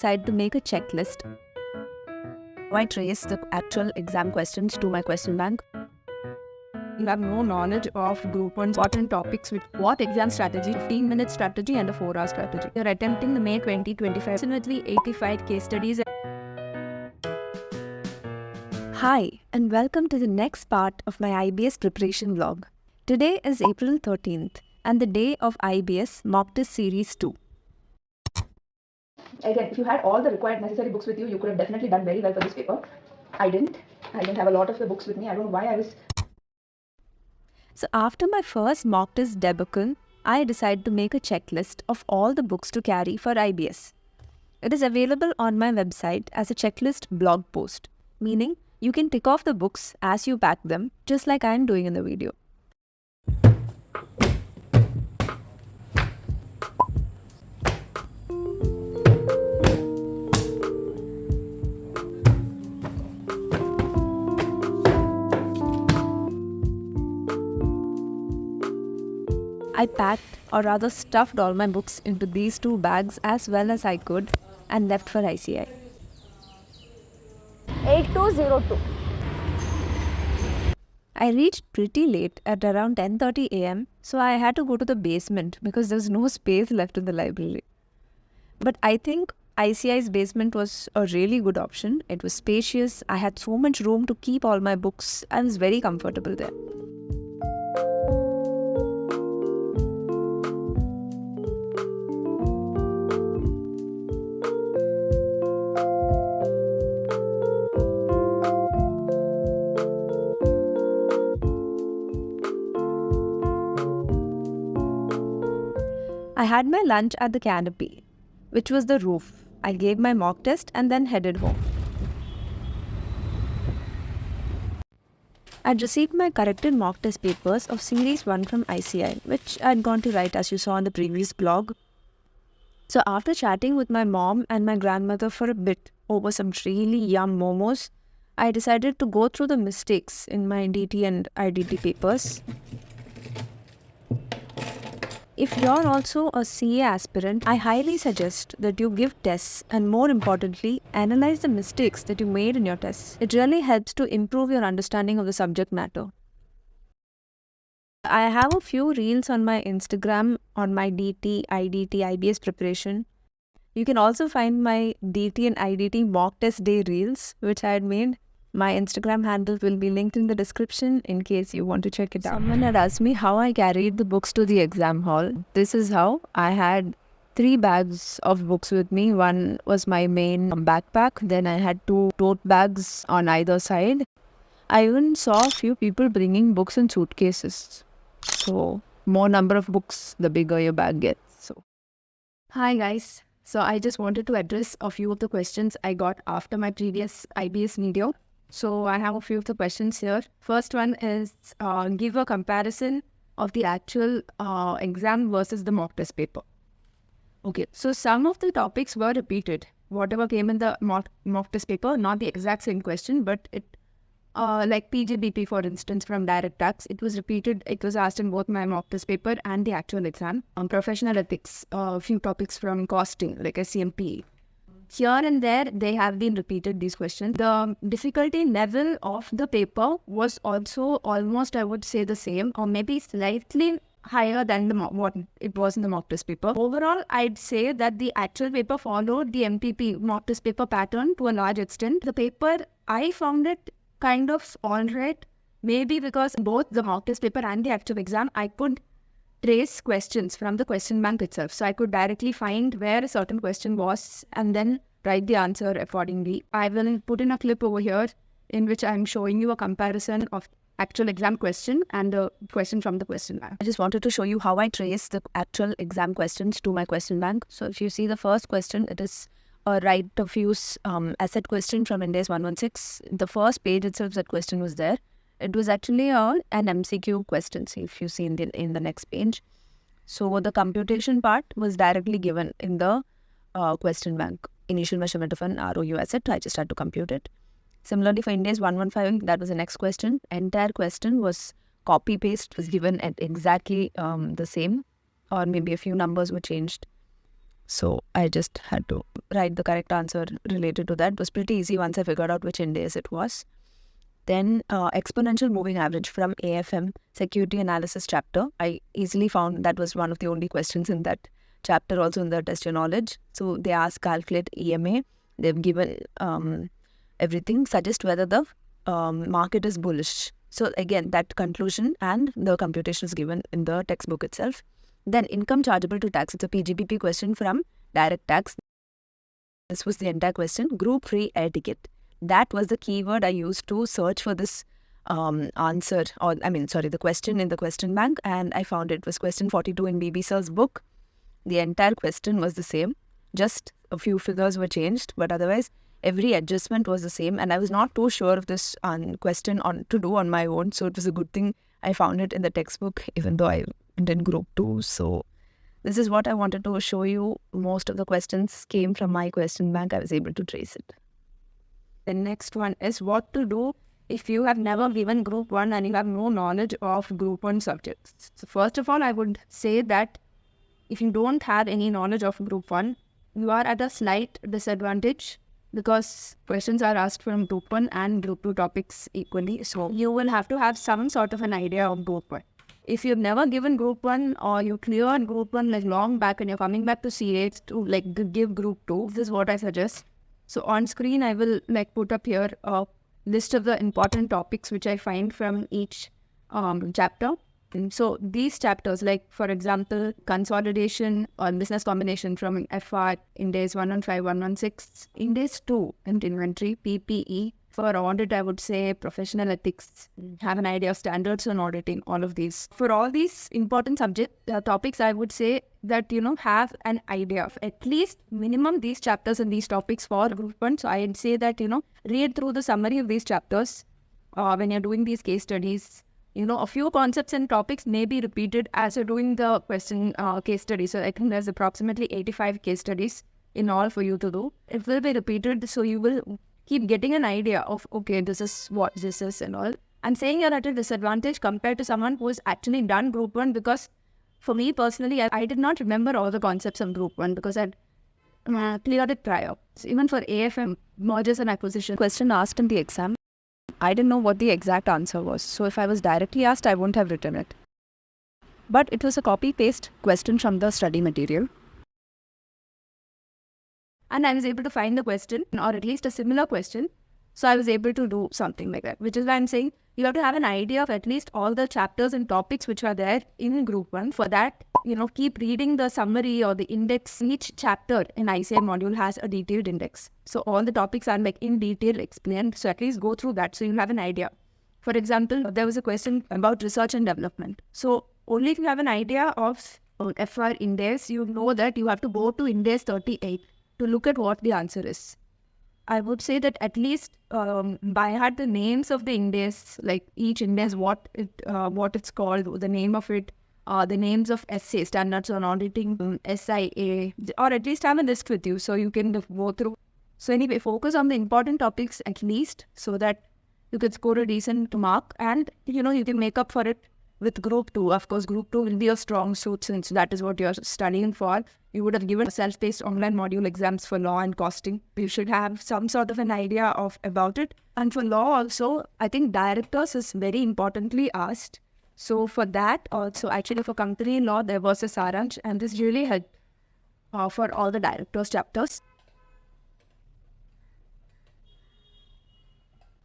Decide to make a checklist. I trace the actual exam questions to my question bank. You have no knowledge of group 1 important topics with what exam strategy, 15-minute strategy and a 4-hour strategy. You're attempting the May 2025 approximately 85 case studies. Hi, and welcome to the next part of my IBS preparation vlog. Today is April 13th and the day of IBS Mock Test Series 2. Again, if you had all the required necessary books with you, you could have definitely done very well for this paper. I didn't have a lot of the books with me. I don't know why I was... So after my first mock test debacle, I decided to make a checklist of all the books to carry for IBS. It is available on my website as a checklist blog post, meaning you can tick off the books as you pack them, just like I am doing in the video. I packed, or rather stuffed, all my books into these two bags as well as I could and left for ICAI. 8202. I reached pretty late at around 10:30 am, so I had to go to the basement because there's no space left in the library. But I think ICAI's basement was a really good option. It was spacious, I had so much room to keep all my books, I was very comfortable there. I had my lunch at the canopy, which was the roof. I gave my mock test and then headed home. I'd received my corrected mock test papers of Series 1 from ICAI, which I'd gone to write as you saw in the previous blog. So after chatting with my mom and my grandmother for a bit over some really yum momos, I decided to go through the mistakes in my DT and IDT papers. If you're also a CA aspirant, I highly suggest that you give tests and, more importantly, analyze the mistakes that you made in your tests. It really helps to improve your understanding of the subject matter. I have a few reels on my Instagram on my DT, IDT, IBS preparation. You can also find my DT and IDT mock test day reels, which I had made. My Instagram handle will be linked in the description in case you want to check it out. Someone had asked me how I carried the books to the exam hall. This is how. I had 3 bags of books with me. One was my main backpack. Then I had 2 tote bags on either side. I even saw a few people bringing books in suitcases. So, more number of books, the bigger your bag gets. Hi guys. So I just wanted to address a few of the questions I got after my previous IBS video. So I have a few of the questions here. First one is give a comparison of the actual exam versus the mock test paper. Okay, so some of the topics were repeated. Whatever came in the mock test paper, not the exact same question, but it like PGBP, for instance, from direct tax, it was repeated. It was asked in both my mock test paper and the actual exam. On professional ethics, a few topics from costing, like SCMP. Here and there, they have been repeated, these questions. The difficulty level of the paper was also almost, I would say, the same, or maybe slightly higher than what it was in the mock test paper. Overall, I'd say that the actual paper followed the MTP mock test paper pattern to a large extent. The paper, I found it kind of alright, maybe because both the mock test paper and the actual exam, I could trace questions from the question bank itself. So I could directly find where a certain question was and then write the answer accordingly. I will put in a clip over here in which I'm showing you a comparison of actual exam question and a question from the question bank. I just wanted to show you how I trace the actual exam questions to my question bank. So if you see the first question, it is a right of use asset question from INDES 116. The first page itself, that question was there. It was actually an MCQ question, so if you see in the next page. So the computation part was directly given in the question bank. Initial measurement of an ROU asset, I just had to compute it. Similarly for INDES 115, that was the next question. Entire question was copy-paste, was given at exactly the same, or maybe a few numbers were changed. So I just had to write the correct answer related to that. It was pretty easy once I figured out which index it was. Then exponential moving average from AFM security analysis chapter. I easily found that was one of the only questions in that chapter, also in the test your knowledge. So they asked calculate EMA. They've given everything, suggest whether the market is bullish. So again, that conclusion and the computation is given in the textbook itself. Then income chargeable to tax. It's a PGBP question from direct tax. This was the entire question. Group free air ticket. That was the keyword I used to search for this answer, or the question in the question bank, and I found it was question 42 in BB Sir's book. The entire question was the same. Just a few figures were changed, but otherwise every adjustment was the same. And I was not too sure of this question to do on my own, so it was a good thing I found it in the textbook, even though I did group 2. So this is what I wanted to show you. Most of the questions came from my question bank. I was able to trace it. The next one is what to do if you have never given group 1 and you have no knowledge of group 1 subjects. So first of all, I would say that if you don't have any knowledge of group 1, you are at a slight disadvantage because questions are asked from group 1 and group 2 topics equally. So you will have to have some sort of an idea of group 1. If you've never given group 1 or you cleared group 1 like long back and you're coming back to CA to give group 2, this is what I suggest. So on screen, I will put up here a list of the important topics which I find from each chapter. And so these chapters, like for example, consolidation or business combination from FR, Index 115, 116, Index 2 and inventory, PPE. For audit, I would say professional ethics, have an idea of standards on auditing, all of these. For all these important topics, I would say that, have an idea of at least minimum these chapters and these topics for group 1. So I'd say that, read through the summary of these chapters when you're doing these case studies. A few concepts and topics may be repeated as you're doing the question case study. So I think there's approximately 85 case studies in all for you to do. It will be repeated, so you will keep getting an idea of, okay, this is what this is and all. I'm saying you're at a disadvantage compared to someone who has actually done group 1 because for me personally, I did not remember all the concepts of group 1 because I'd cleared it prior. So even for AFM, mergers and acquisition question asked in the exam, I didn't know what the exact answer was. So if I was directly asked, I wouldn't have written it. But it was a copy-paste question from the study material. And I was able to find the question, or at least a similar question. So I was able to do something like that, which is why I'm saying you have to have an idea of at least all the chapters and topics which are there in group 1. For that, keep reading the summary or the index. Each chapter in ICAI module has a detailed index. So all the topics are in detail explained. So at least go through that so you'll have an idea. For example, there was a question about research and development. So only if you have an idea of FR index, you know that you have to go to index 38 to look at what the answer is. I would say that at least by heart the names of the index, like each index, what it's called, the name of it, the names of SA, standards on auditing, SIA, or at least have a list with you so you can go through. So anyway, focus on the important topics at least so that you can score a decent mark and, you can make up for it with group 2. Of course, group 2 will be a strong suit since that is what you're studying for. You would have given self-paced online module exams for law and costing. You should have some sort of an idea about it. And for law also, I think directors is very importantly asked. So for that also, actually for company law, there was a Saransh and this really helped for all the directors chapters.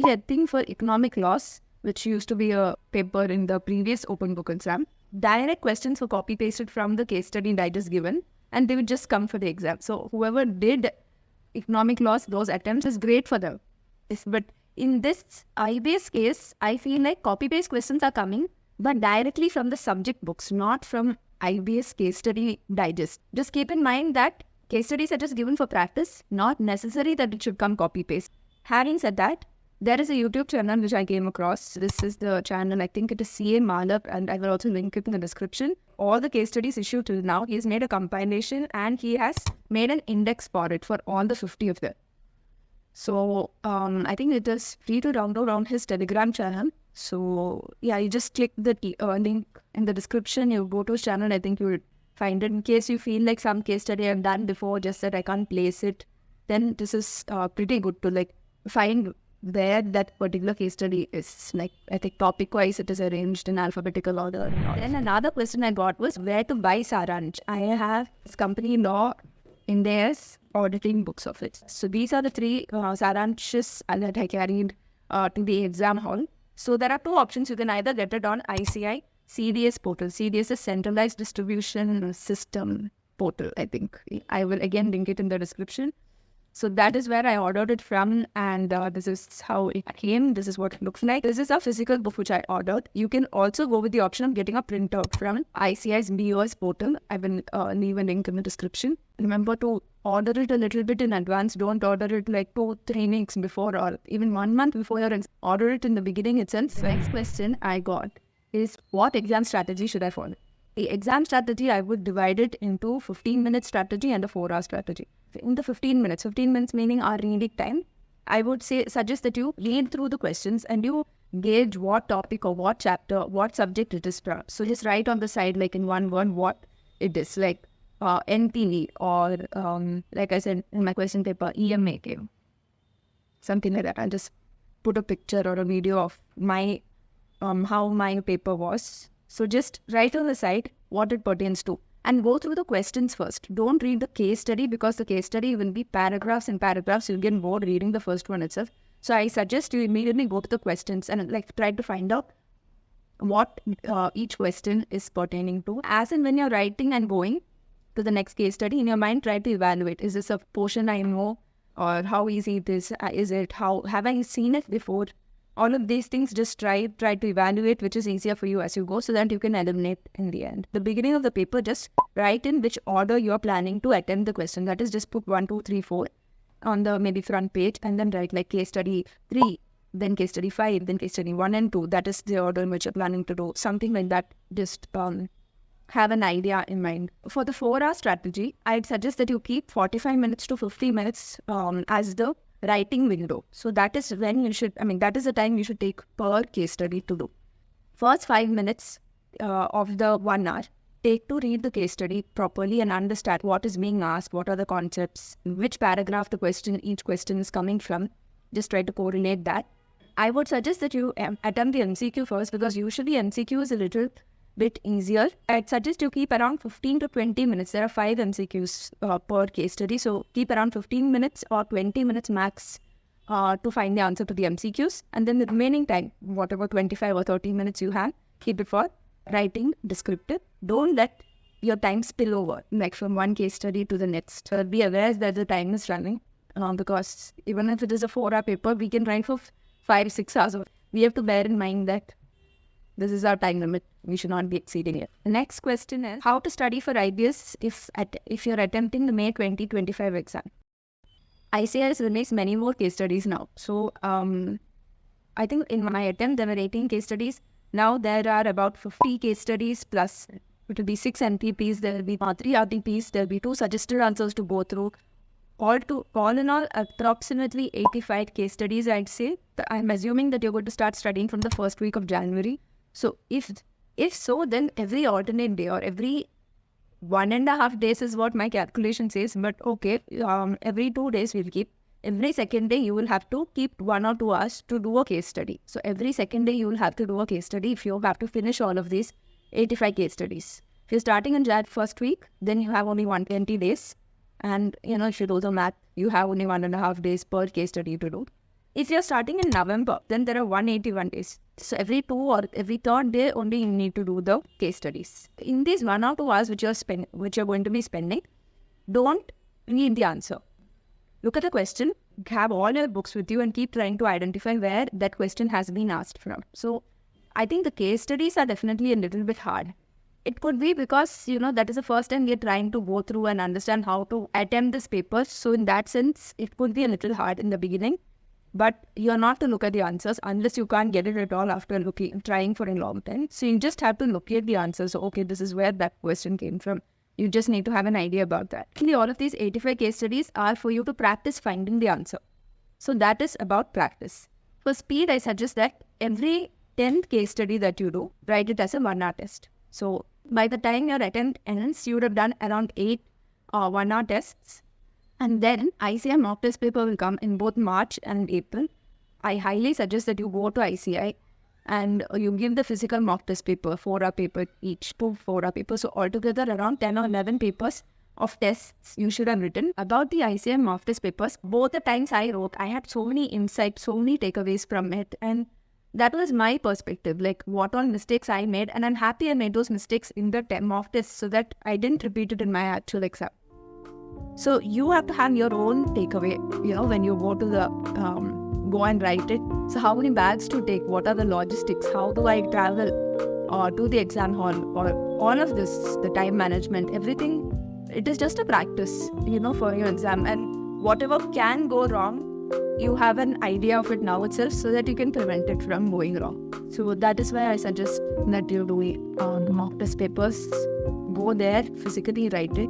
I think for economic loss, which used to be a paper in the previous open book exam, direct questions were copy-pasted from the case study digest given and they would just come for the exam. So whoever did economic loss, those attempts is great for them. But in this IBS case, I feel like copy-paste questions are coming, but directly from the subject books, not from IBS case study digest. Just keep in mind that case studies are just given for practice, not necessary that it should come copy-paste. Having said that, there is a YouTube channel which I came across. This is the channel, I think it is CA Malap, and I will also link it in the description. All the case studies issued till now, he's made a compilation and he has made an index for it for all the 50 of them. So I think it is free to download on his Telegram channel. So yeah, you just click the link in the description, you go to his channel, I think you will find it. In case you feel like some case study I've done before, just that I can't place it, then this is pretty good to like find where that particular case study is. Like, I think topic-wise, it is arranged in alphabetical order. Then another question I got was where to buy Saransh. I have this company law in theirs auditing books of it. So these are the three Saranshs that I carried to the exam hall. So there are two options. You can either get it on ICAI CDS portal. CDS is Centralized Distribution System portal, I think. I will again link it in the description. So that is where I ordered it from, and this is how it came. This is what it looks like. This is a physical book which I ordered. You can also go with the option of getting a printout from ICAI's BOS portal. I will leave a link in the description. Remember to order it a little bit in advance. Don't order it like 2-3 weeks before or even 1 month before your exam. Order it in the beginning itself. Next question I got is what exam strategy should I follow? The exam strategy, I would divide it into 15-minute strategy and a 4-hour strategy. In the 15 minutes meaning our reading time, I would suggest that you read through the questions and you gauge what topic or what chapter, what subject it is from. So just write on the side, like in one word, what it is, like NTV or like I said in my question paper, EMA came. Something like that. I'll just put a picture or a video of my how my paper was. So just write on the side what it pertains to and go through the questions first. Don't read the case study because the case study will be paragraphs and paragraphs. You'll get bored reading the first one itself. So I suggest you immediately go to the questions and like try to find out what each question is pertaining to. As in when you're writing and going to the next case study, in your mind try to evaluate. Is this a portion I know, or how easy it is? Is it? How have I seen it before? All of these things, just try to evaluate which is easier for you as you go so that you can eliminate in the end. The beginning of the paper, just write in which order you are planning to attempt the question. That is, just put 1, 2, 3, 4 on the maybe front page and then write like case study 3, then case study 5, then case study 1 and 2. That is the order in which you're planning to do. Something like that. Just have an idea in mind. For the 4-hour strategy, I'd suggest that you keep 45 minutes to 50 minutes as the writing window. So that is when you should, that is the time you should take per case study to do. First 5 minutes of the 1 hour, take to read the case study properly and understand what is being asked, what are the concepts, which paragraph each question is coming from. Just try to correlate that. I would suggest that you attempt the MCQ first because usually MCQ is a little bit easier. I'd suggest you keep around 15 to 20 minutes. There are 5 MCQs per case study. So keep around 15 minutes or 20 minutes max to find the answer to the MCQs. And then the remaining time, whatever 25 or 30 minutes you have, keep it for writing descriptive. Don't let your time spill over, like from one case study to the next. Be aware that the time is running because even if it is a 4-hour paper, we can write for 5-6 hours. We have to bear in mind that this is our time limit. We should not be exceeding it. The next question is how to study for IBS if you're attempting the May 2025 exam. ICAI has released many more case studies now. So I think in my attempt there were 18 case studies. Now there are about 50 case studies plus it will be 6 NPPs. There will be 3 RTPs. There will be 2 suggested answers to go through. All in all, approximately 85 case studies, I'd say. I'm assuming that you're going to start studying from the first week of January. So if so, then every alternate day or every 1.5 days is what my calculation says. But okay, every 2 days we'll keep. Every second day you will have to keep 1 or 2 hours to do a case study. So every second day you will have to do a case study if you have to finish all of these 85 case studies. If you're starting in Jan first week, then you have only 120 days. And if you do the math, you have only 1.5 days per case study to do. If you're starting in November, then there are 181 days. So every 2 or every 3rd day only you need to do the case studies. In these 1 or 2 hours which you're going to be spending, don't read the answer. Look at the question, have all your books with you and keep trying to identify where that question has been asked from. So I think the case studies are definitely a little bit hard. It could be because, that is the first time we're trying to go through and understand how to attempt this paper. So in that sense, it could be a little hard in the beginning. But you're not to look at the answers unless you can't get it at all after trying for a long time. So you just have to look at the answers. So, okay, this is where that question came from. You just need to have an idea about that. Actually, all of these 85 case studies are for you to practice finding the answer. So that is about practice. For speed, I suggest that every 10th case study that you do, write it as a 1-hour test. So By the time your attempt ends, you would have done around 8 1-hour tests. And then ICAI mock test paper will come in both March and April. I highly suggest that you go to ICAI and you give the physical mock test paper, 4-hour paper each, 2 4-hour papers. So altogether around 10 or 11 papers of tests you should have written. About the ICAI mock test papers, both the times I wrote, I had so many insights, so many takeaways from it. And that was my perspective, like what all mistakes I made. And I'm happy I made those mistakes in the mock test so that I didn't repeat it in my actual exam. So you have to have your own takeaway, when you go to the, go and write it. So how many bags to take? What are the logistics? How do I travel to the exam hall? Or all of this, the time management, everything. It is just a practice, for your exam. And whatever can go wrong, you have an idea of it now itself so that you can prevent it from going wrong. So that is why I suggest that you do the mock test papers. Go there, physically write it.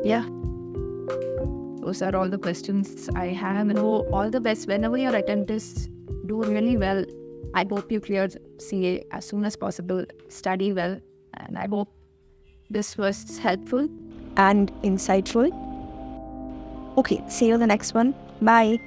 Yeah. Those are all the questions I have. And all the best. Whenever your attempt is, do really well. I hope you clear CA as soon as possible. Study well. And I hope this was helpful and insightful. Okay, see you in the next one. Bye.